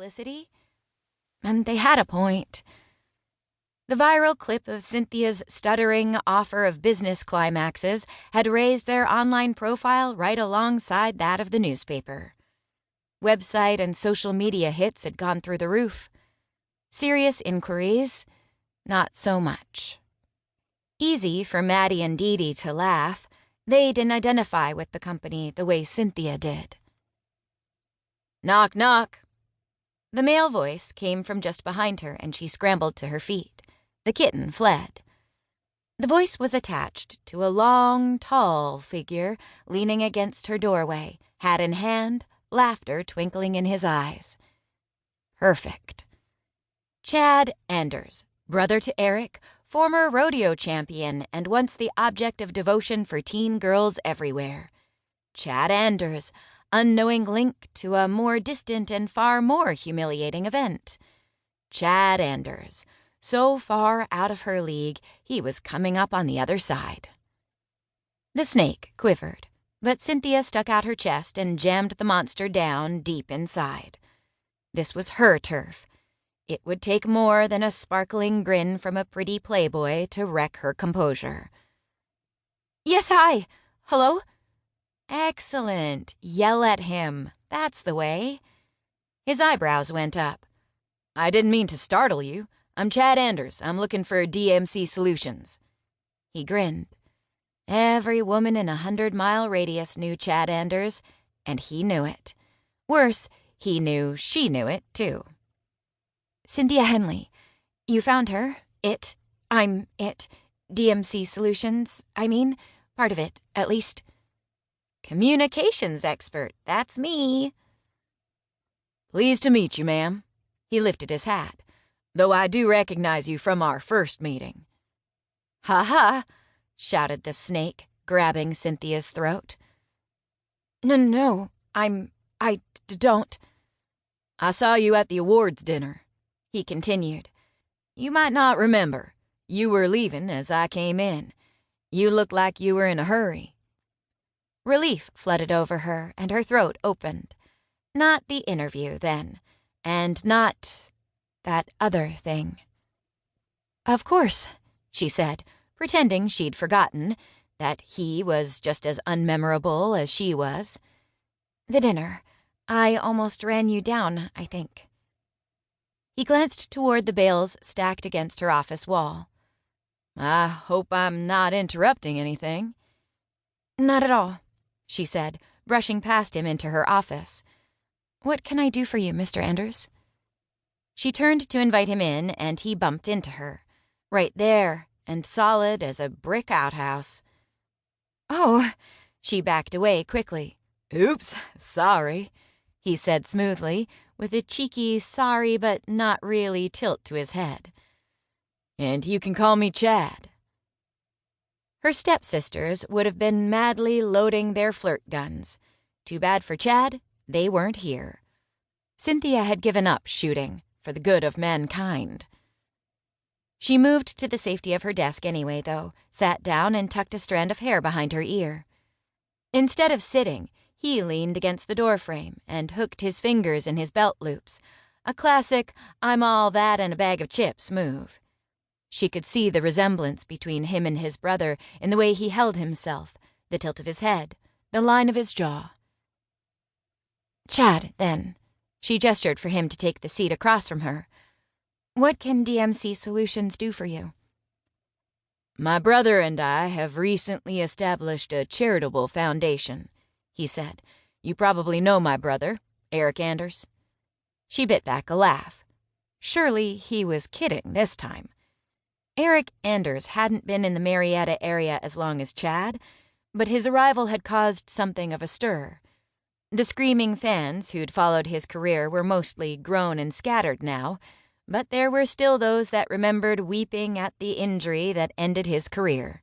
publicity. And they had a point. The viral clip of Cynthia's stuttering offer of business climaxes had raised their online profile right alongside that of the newspaper. Website and social media hits had gone through the roof. Serious inquiries, not so much. Easy for Maddie and Dee Dee to laugh. They didn't identify with the company the way Cynthia did. Knock, knock. The male voice came from just behind her, and she scrambled to her feet. The kitten fled. The voice was attached to a long, tall figure leaning against her doorway, hat in hand, laughter twinkling in his eyes. Perfect. Chad Anders, brother to Eric, former rodeo champion and once the object of devotion for teen girls everywhere. Chad Anders, unknowing link to a more distant and far more humiliating event. Chad Anders, so far out of her league, he was coming up on the other side. The snake quivered, but Cynthia stuck out her chest and jammed the monster down deep inside. This was her turf. It would take more than a sparkling grin from a pretty playboy to wreck her composure. Yes, hi. Hello? Excellent. Yell at him. That's the way. His eyebrows went up. I didn't mean to startle you. I'm Chad Anders. I'm looking for DMC Solutions. He grinned. Every woman in a 100-mile radius knew Chad Anders, and he knew it. Worse, he knew she knew it, too. Cynthia Henley. You found her. I'm it. DMC Solutions, I mean. Part of it, at least. Communications expert. That's me. Pleased to meet you, ma'am. He lifted his hat. Though I do recognize you from our first meeting. Ha-ha, shouted the snake, grabbing Cynthia's throat. No, I don't. I saw you at the awards dinner, he continued. You might not remember. You were leaving as I came in. You looked like you were in a hurry. Relief flooded over her, and her throat opened. Not the interview, then, and not that other thing. Of course, she said, pretending she'd forgotten that he was just as unmemorable as she was. The dinner. I almost ran you down, I think. He glanced toward the bales stacked against her office wall. I hope I'm not interrupting anything. Not at all, she said, brushing past him into her office. What can I do for you, Mr. Anders? She turned to invite him in, and he bumped into her. Right there, and solid as a brick outhouse. Oh, she backed away quickly. Oops, sorry, he said smoothly, with a cheeky sorry but not really tilt to his head. And you can call me Chad. Her stepsisters would have been madly loading their flirt guns. Too bad for Chad, they weren't here. Cynthia had given up shooting for the good of mankind. She moved to the safety of her desk anyway, though, sat down and tucked a strand of hair behind her ear. Instead of sitting, he leaned against the doorframe and hooked his fingers in his belt loops, a classic I'm all that and a bag of chips move. She could see the resemblance between him and his brother in the way he held himself, the tilt of his head, the line of his jaw. Chad, then. She gestured for him to take the seat across from her. What can DMC Solutions do for you? My brother and I have recently established a charitable foundation, he said. You probably know my brother, Eric Anders. She bit back a laugh. Surely he was kidding this time. Eric Anders hadn't been in the Marietta area as long as Chad, but his arrival had caused something of a stir. The screaming fans who'd followed his career were mostly grown and scattered now, but there were still those that remembered weeping at the injury that ended his career.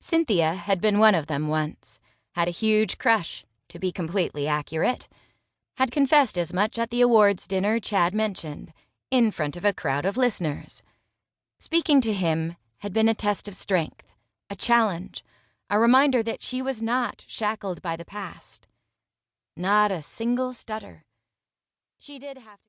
Cynthia had been one of them once, had a huge crush, to be completely accurate, had confessed as much at the awards dinner Chad mentioned, in front of a crowd of listeners. Speaking to him had been a test of strength, a challenge, a reminder that she was not shackled by the past. Not a single stutter. She did have to